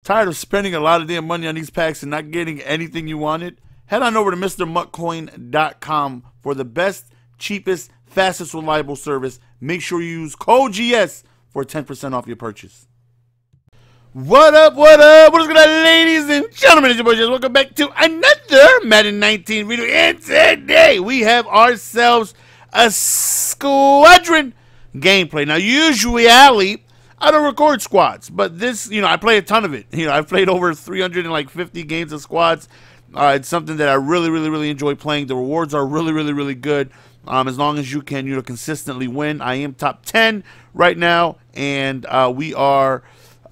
Tired of spending a lot of damn money on these packs and not getting anything you wanted? Head on over to MrMuckCoin.com for the best, cheapest, fastest, reliable service. Make sure you use code GS for 10% off your purchase. What up, what up? What is going on, ladies and gentlemen? It's your boy Jess. Welcome back to another Madden 19 video. And today we have ourselves a squadron gameplay. Now, usually, I don't record squads, but this, I play a ton of it. I've played over 350 games of squads. It's something that I really enjoy playing. The rewards are really good. As long as you can, consistently win. I am top 10 right now, and we are,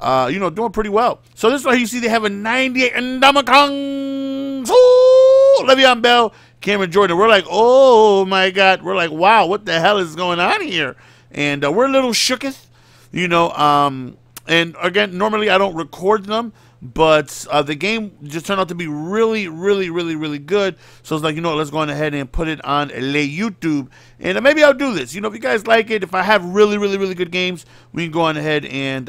doing pretty well. So this is why you see they have a 98 Ndamakong, Le'Veon Bell, Cameron Jordan. We're like, oh my God. We're like, wow, what the hell is going on here? And we're a little shooketh. And again, normally I don't record them, but the game just turned out to be really good. So it's like, let's go on ahead and put it on YouTube, and maybe I'll do this. If you guys like it, if I have really good games, we can go on ahead and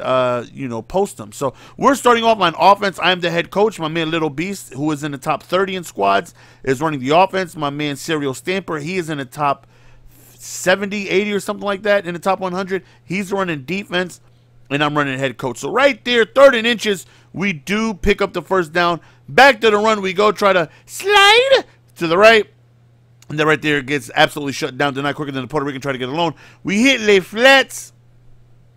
post them. So we're starting off on offense. I'm the head coach. My man Little Beast, who is in the top 30 in squads, is running the offense. My man Serial Stamper, he is in the top 70, 80 or something like that in the top 100. He's running defense, and I'm running head coach. So right there, 3rd and inches, we do pick up the first down. Back to the run we go. Try to slide to the right. And then right there, it gets absolutely shut down. Denied quicker than the Puerto Rican try to get alone. We hit les flats,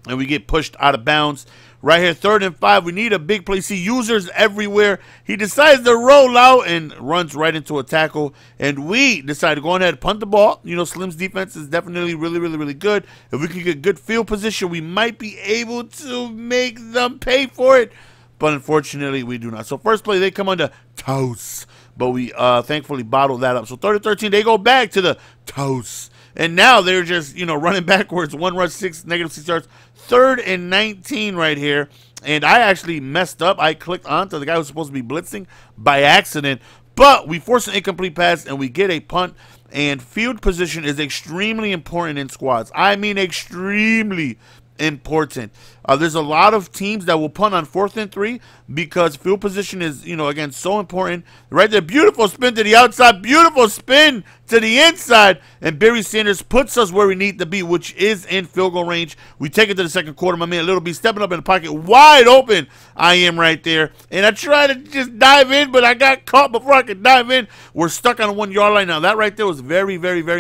and we get pushed out of bounds. Right here, 3rd and 5. We need a big play. See users everywhere. He decides to roll out and runs right into a tackle. And we decide to go ahead and punt the ball. Slim's defense is definitely really good. If we can get good field position, we might be able to make them pay for it. But unfortunately, we do not. So first play, they come under toast. But we thankfully bottle that up. So 3rd and 13, they go back to the toast. And now they're just, running backwards. 1 rush, -6 yards. 3rd and 19 right here. And I actually messed up. I clicked onto the guy who's supposed to be blitzing by accident. But we force an incomplete pass, and we get a punt. And field position is extremely important in squads. I mean extremely important. There's a lot of teams that will punt on 4th and 3 because field position is, again, so important. Right there, beautiful spin to the outside, beautiful spin to the inside, and Barry Sanders puts us where we need to be, which is in field goal range. We take it to the 2nd quarter. My man Little B stepping up in the pocket, wide open. I am right there, and I tried to just dive in, but I got caught before I could dive in. We're stuck on the 1 yard line now. That right there was very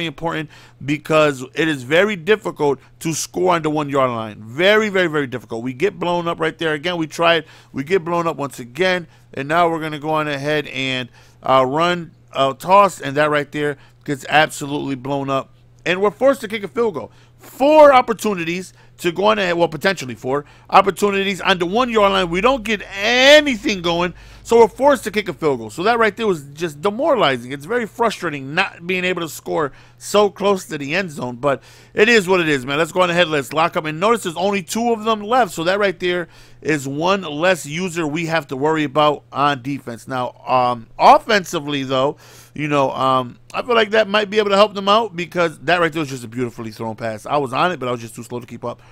important because it is very difficult to score on the 1 yard line. Very difficult. We get blown up right there. Again, we tried. We get blown up once again, and now we're going to go on ahead and run toss, and that right there gets absolutely blown up, and we're forced to kick a field goal. 4 opportunities to go on ahead, well, potentially 4 opportunities on the 1 yard line. We don't get anything going, so we're forced to kick a field goal. So that right there was just demoralizing. It's very frustrating not being able to score so close to the end zone, but it is what it is, man. Let's go on ahead. Let's lock up, and notice there's only 2 of them left, so that right there is 1 less user we have to worry about on defense. Now, offensively, though, I feel like that might be able to help them out because that right there was just a beautifully thrown pass. I was on it, but I was just too slow to keep up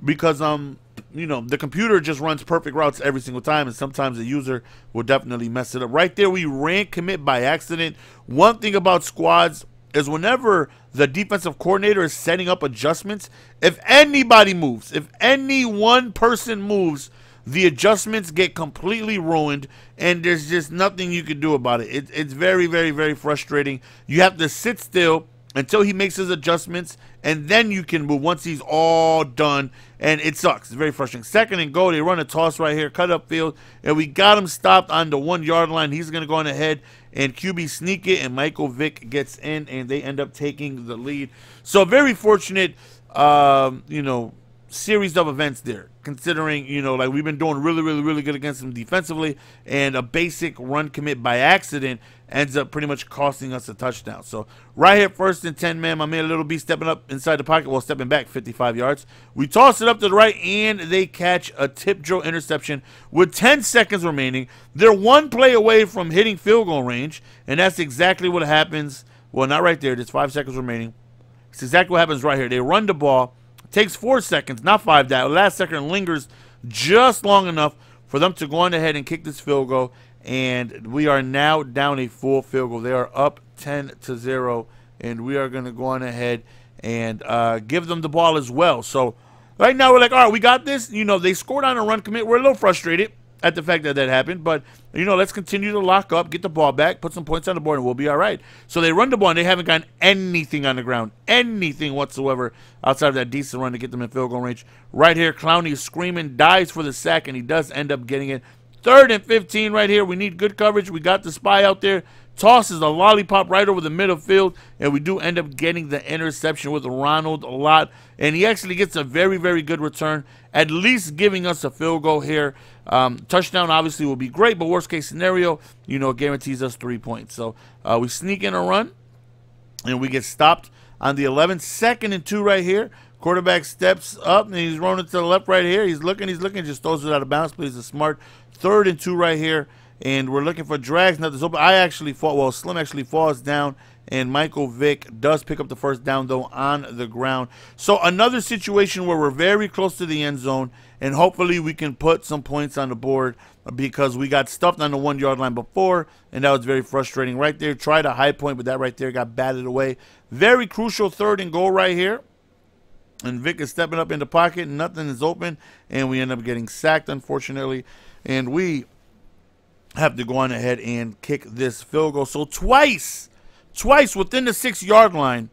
because, the computer just runs perfect routes every single time, and sometimes the user will definitely mess it up. Right there, we ran commit by accident. One thing about squads is whenever the defensive coordinator is setting up adjustments, if anybody moves, if any one person moves, the adjustments get completely ruined, and there's just nothing you can do about it. It's very frustrating. You have to sit still until he makes his adjustments, and then you can move once he's all done, and it sucks. It's very frustrating. 2nd and goal, they run a toss right here, cut up field, and we got him stopped on the 1 yard line. He's going to go on ahead and QB sneak it, and Michael Vick gets in, and they end up taking the lead. So very fortunate, series of events there, considering, like we've been doing really good against them defensively, and a basic run commit by accident ends up pretty much costing us a touchdown. So right here, 1st and 10, man, my man Little B stepping up inside the pocket, well, stepping back 55 yards. We toss it up to the right, and they catch a tip drill interception with 10 seconds remaining. They're 1 play away from hitting field goal range, and that's exactly what happens. Well, not right there. There's 5 seconds remaining. It's exactly what happens right here. They run the ball. Takes 4 seconds, not 5. That last second lingers just long enough for them to go on ahead and kick this field goal. And we are now down a full field goal. They are up 10-0, and we are going to go on ahead and give them the ball as well. So right now we're like, all right, we got this. You know, they scored on a run commit. We're a little frustrated at the fact that that happened, but you know, let's continue to lock up, get the ball back, put some points on the board, and we'll be all right. So they run the ball, and they haven't gotten anything on the ground, anything whatsoever outside of that decent run to get them in field goal range. Right here, Clowney is screaming, dives for the sack, and he does end up getting it. 3rd and 15 right here. We need good coverage. We got the spy out there. Tosses a lollipop right over the middle field, and we do end up getting the interception with Ronald a lot. And he actually gets a very, very good return, at least giving us a field goal here. Touchdown obviously will be great, but worst case scenario, you know, guarantees us 3 points. So we sneak in a run, and we get stopped on the 11. 2nd and 2 right here. Quarterback steps up, and he's running to the left right here. He's looking, just throws it out of bounds, but he's a smart 3rd and 2 right here. And we're looking for drags. Nothing's open. I actually fall. Well, Slim actually falls down, and Michael Vick does pick up the first down, though, on the ground. So another situation where we're very close to the end zone, and hopefully we can put some points on the board because we got stuffed on the 1 yard line before, and that was very frustrating. Right there, tried a high point, but that right there got batted away. Very crucial 3rd and goal right here. And Vick is stepping up in the pocket. Nothing is open, and we end up getting sacked, unfortunately. And we have to go on ahead and kick this field goal. So twice within the 6 yard line,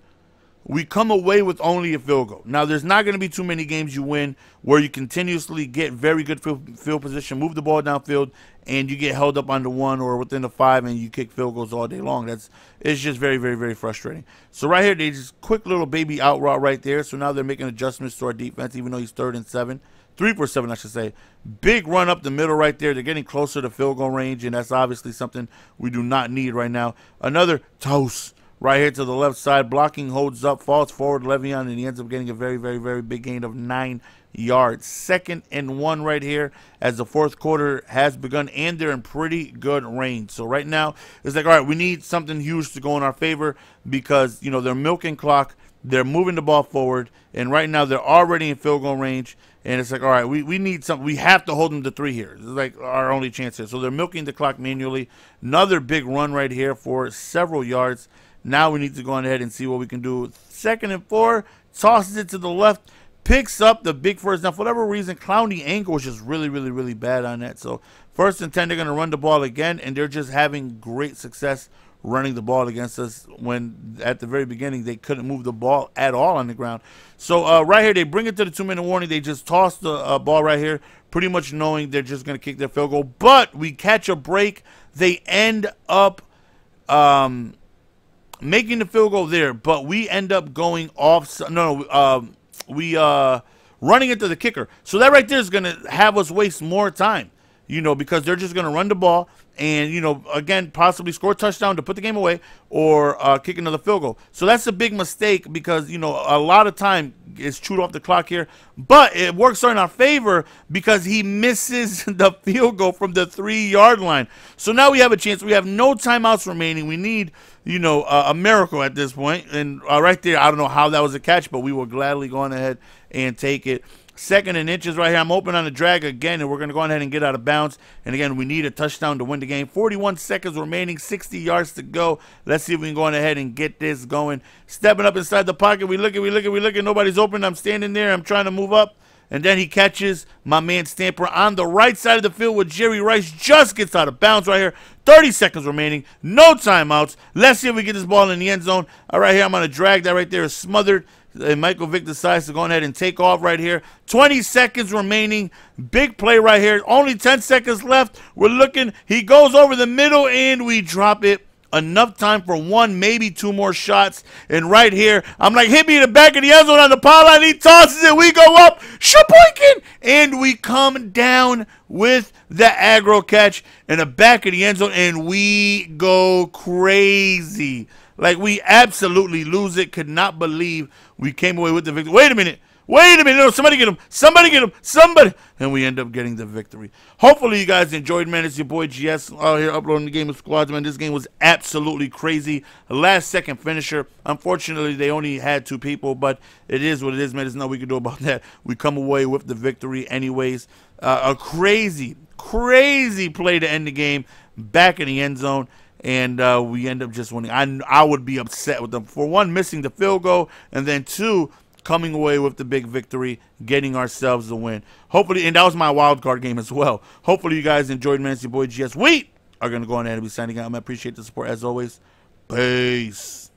we come away with only a field goal. Now, there's not going to be too many games you win where you continuously get very good field position, move the ball downfield, and you get held up on the 1 or within the 5, and you kick field goals all day long. It's just very, very, very frustrating. So right here, they just quick little baby out route right there. So now they're making adjustments to our defense, even though he's 3rd and 7. 3 for 7, I should say. Big run up the middle right there. They're getting closer to field goal range, and that's obviously something we do not need right now. Another toss right here to the left side. Blocking holds up, falls forward, Le'Veon, and he ends up getting a very, very, very big gain of 9 yards. 2nd and 1 right here as the 4th quarter has begun, and they're in pretty good range. So right now, it's like, all right, we need something huge to go in our favor because, you know, they're milking clock. They're moving the ball forward, and right now they're already in field goal range. And it's like, all right, we need something. We have to hold them to 3 here. It's like our only chance here. So they're milking the clock manually. Another big run right here for several yards. Now we need to go on ahead and see what we can do. 2nd and 4, tosses it to the left, picks up the big first down. For whatever reason, Clowney ankle was just really, really, really bad on that. So 1st and 10, they're going to run the ball again, and they're just having great success running the ball against us when at the very beginning they couldn't move the ball at all on the ground. So right here, they bring it to the 2-minute warning. They just toss the ball right here, pretty much knowing they're just going to kick their field goal. But we catch a break. They end up making the field goal there, but we end up going off. We running into the kicker. So that right there is going to have us waste more time, you know, because they're just going to run the ball and, you know, again, possibly score a touchdown to put the game away or kick another field goal. So that's a big mistake because, you know, a lot of time is chewed off the clock here. But it works in our favor because he misses the field goal from the 3 yard line. So now we have a chance. We have no timeouts remaining. We need, you know, a miracle at this point. And right there, I don't know how that was a catch, but we will gladly go on ahead and take it. 2nd and inches right here. I'm open on the drag again, and we're going to go on ahead and get out of bounds. And again, we need a touchdown to win the game. 41 seconds remaining, 60 yards to go. Let's see if we can go on ahead and get this going. Stepping up inside the pocket. We look at. Nobody's open. I'm standing there. I'm trying to move up. And then he catches my man Stamper on the right side of the field with Jerry Rice. Just gets out of bounds right here. 30 seconds remaining. No timeouts. Let's see if we get this ball in the end zone. All right, here I'm on a drag. That right there is smothered. And Michael Vick decides to go ahead and take off right here. 20 seconds remaining. Big play right here. Only 10 seconds left. We're looking. He goes over the middle, and we drop it. Enough time for 1, maybe 2 more shots. And right here, I'm like, hit me in the back of the end zone on the power line. He tosses it. We go up. Shaboinkin! And we come down with the aggro catch in the back of the end zone. And we go crazy. Like, we absolutely lose it. Could not believe we came away with the victory. Wait a minute. Wait a minute. No, somebody get him. Somebody get him. Somebody. And we end up getting the victory. Hopefully you guys enjoyed, man. It's your boy GS out here uploading the game of squads, man. This game was absolutely crazy. The last second finisher. Unfortunately, they only had 2 people, but it is what it is, man. There's nothing we can do about that. We come away with the victory anyways. A crazy play to end the game back in the end zone. And we end up just winning. I would be upset with them. For one, missing the field goal. And then 2, coming away with the big victory, getting ourselves the win. Hopefully, and that was my wild card game as well. Hopefully you guys enjoyed, man. It's your boy GS. We are going to go on ahead and be signing out. I appreciate the support as always. Peace.